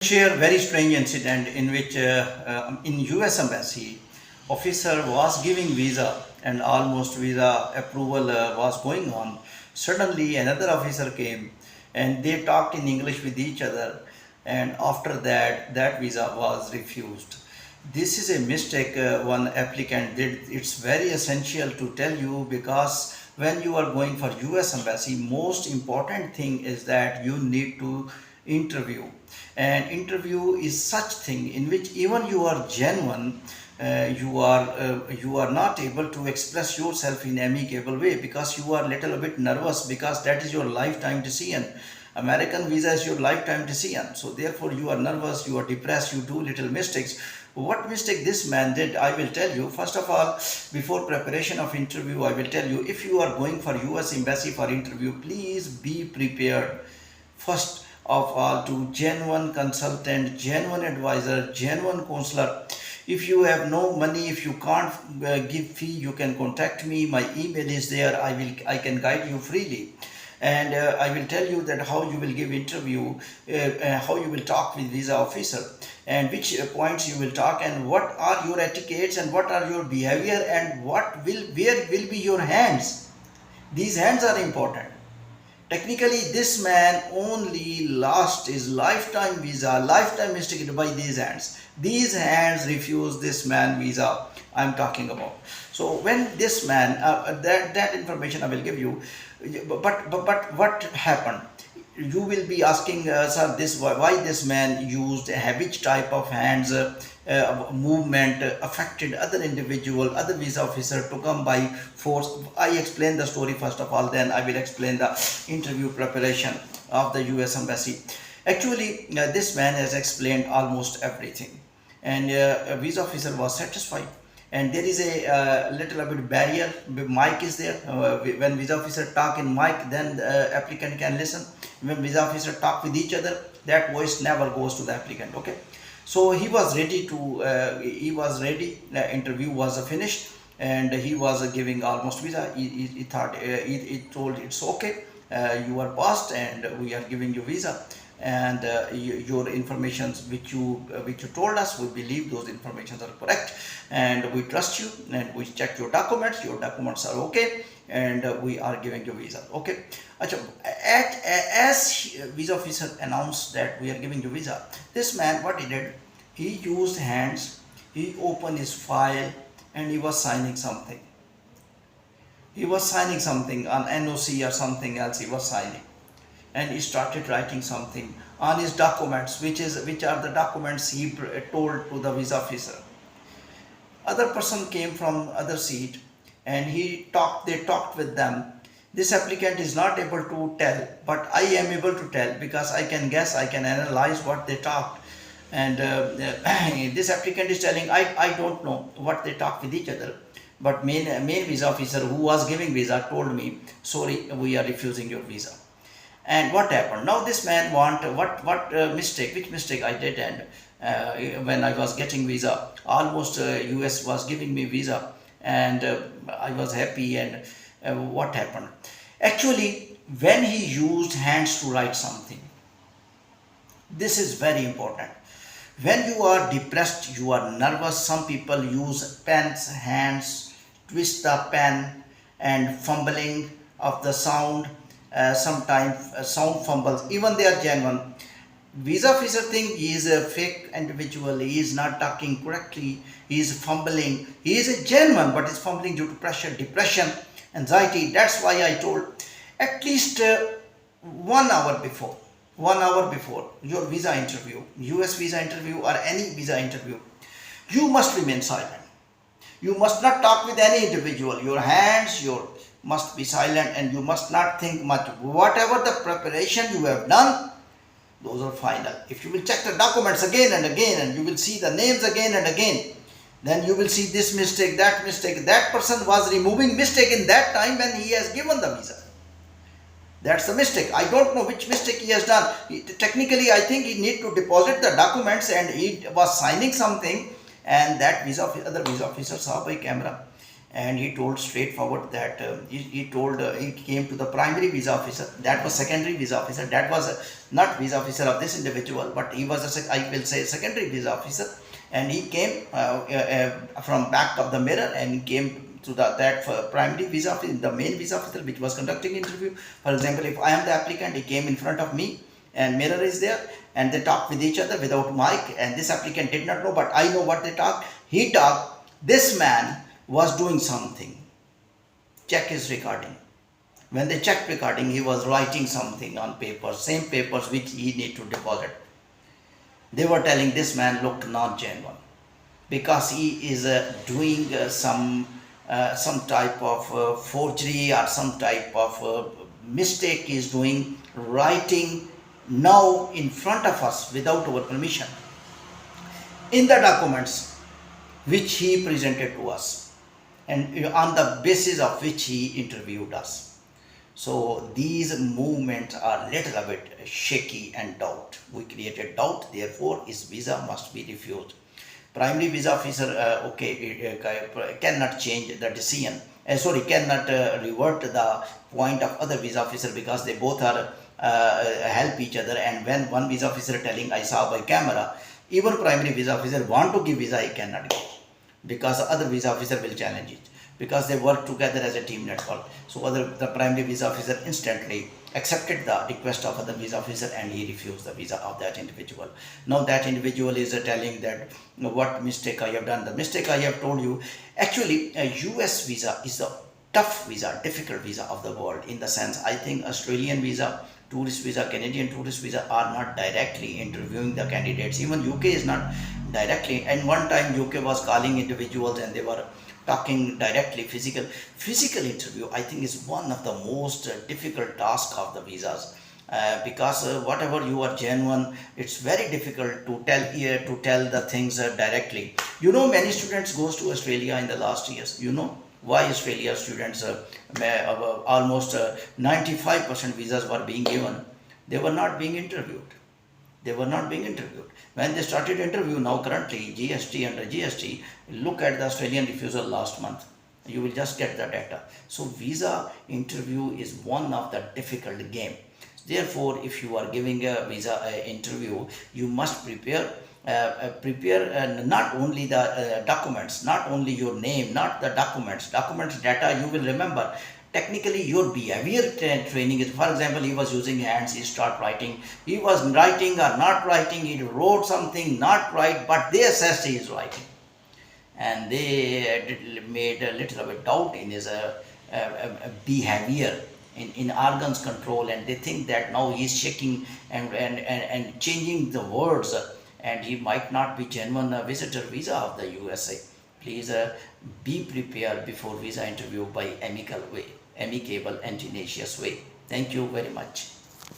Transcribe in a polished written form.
Share very strange incident in which in US embassy officer was giving visa and almost visa approval was going on. Suddenly another officer came and they talked in English with each other, and after that visa was refused. This is a mistake one applicant did. It's very essential to tell you, because when you are going for US embassy, most important thing is that you need to interview. And interview is such thing in which even you are genuine, you are not able to express yourself in amicable way because you are little bit nervous, because that is your lifetime decision. American visa is your lifetime decision, so therefore you are nervous, you are depressed, you do little mistakes. What mistake this man did, I will tell you. First of all, before preparation of interview, I will tell you, if you are going for US embassy for interview, please be prepared first of all to genuine consultant, genuine advisor, genuine counselor. If you have no money, if you can't give fee, you can contact me. My email is there. I can guide you freely, and I will tell you that how you will give interview, how you will talk with visa officer, and which points you will talk, and what are your etiquettes, and what are your behavior, and where will be your hands. These hands are important. Technically, this man only lost his lifetime visa, lifetime mistake by these hands. These hands refused this man visa I'm talking about. So when this man, that information I will give you, but what happened? You will be asking, sir, this why this man used which type of hands movement affected other individual, other visa officer to come by force. I explain the story first of all, then I will explain the interview preparation of the US embassy. Actually, this man has explained almost everything, and a visa officer was satisfied. And there is a little bit barrier. Mic is there. When visa officer talk in mic, then the applicant can listen. When visa officer talk with each other, that voice never goes to the applicant. Okay, so he was ready to. He was ready. The interview was finished, and he was giving almost visa. He thought he told it's okay. You are passed, and we are giving you visa. And your informations which you told us, we believe those informations are correct, and we trust you, and we check your documents are okay, and we are giving you visa. Okay. As visa officer announced that we are giving you visa, this man, what he did, he used hands, he opened his file, and he was signing something. He was signing something on NOC or something else. He was signing, and he started writing something on his documents, which are the documents he told to the visa officer. Other person came from other seat, and they talked with them. This applicant is not able to tell, but I am able to tell, because I can guess, I can analyze what they talked. And this applicant is telling, I don't know what they talked with each other, but main visa officer who was giving visa told me, sorry, we are refusing your visa. And what happened? Now this man which mistake I did, and when I was getting visa, almost US was giving me visa, and I was happy. And what happened? Actually, when he used hands to write something, this is very important. When you are depressed, you are nervous, some people use pens, hands, twist the pen, and fumbling of the sound. Sometimes sound fumbles, even they are genuine. Visa officer think he is a fake individual, he is not talking correctly, he is fumbling, he is a genuine, but is fumbling due to pressure, depression, anxiety. That's why I told, at least 1 hour before your visa interview, US visa interview or any visa interview, you must remain silent. You must not talk with any individual. Your hands, must be silent, and you must not think much. Whatever the preparation you have done, those are final. If you will check the documents again and again, and you will see the names again and again, then you will see this mistake, that mistake. That person was removing mistake in that time when he has given the visa. That's the mistake. I don't know which mistake he has done. Technically, I think he need to deposit the documents, and he was signing something, and that other visa officer saw by camera, and he told straightforward that he told he came to the primary visa officer. That was secondary visa officer. That was not visa officer of this individual, but he was I will say secondary visa officer, and he came from back of the mirror, and he came to that primary visa officer, the main visa officer which was conducting interview. For example, if I am the applicant, he came in front of me and mirror is there, and they talked with each other without mic, and this applicant did not know, but I know what they talked. He talked. This man was doing something. Check his recording. When they checked recording, he was writing something on paper, same papers which he need to deposit. They were telling this man looked not genuine because he is doing some type of forgery or some type of mistake he is doing, writing now in front of us without our permission in the documents which he presented to us, and on the basis of which he interviewed us. So these movements are little bit shaky and doubt. We created doubt, therefore his visa must be refused. Primary visa officer cannot change the decision. Cannot revert the point of other visa officer, because they both are help each other. And when one visa officer telling I saw by camera, even primary visa officer want to give visa, he cannot give, because the other visa officer will challenge it, because they work together as a team network. So the primary visa officer instantly accepted the request of other visa officer, and he refused the visa of that individual. Now that individual is telling that what mistake I have done. The mistake I have told you, actually a US visa is the tough visa, difficult visa of the world, in the sense I think Australian visa, tourist visa, Canadian tourist visa are not directly interviewing the candidates. Even UK is not directly, and one time UK was calling individuals and they were talking directly. Physical interview I think is one of the most difficult tasks of the visas, because whatever you are genuine, it's very difficult to tell the things directly. Many students goes to Australia in the last years. Why Australia students almost 95% visas were being given. They were not being interviewed. When they started interview, now currently GST, under GST, look at the Australian refusal last month. You will just get the data. So visa interview is one of the difficult game. Therefore, if you are giving a visa interview, you must prepare not only the documents, not only your name, not the documents data you will remember. Technically your behavior training is, for example, he was using hands, he start writing, he was writing or not writing, he wrote something not right, but they assessed he is writing, and they made a little bit doubt in his behavior, in organs control, and they think that now he is shaking and changing the words, and he might not be genuine visitor visa of the USA. Please be prepared before visa interview by amicable and tenacious way. Thank you very much.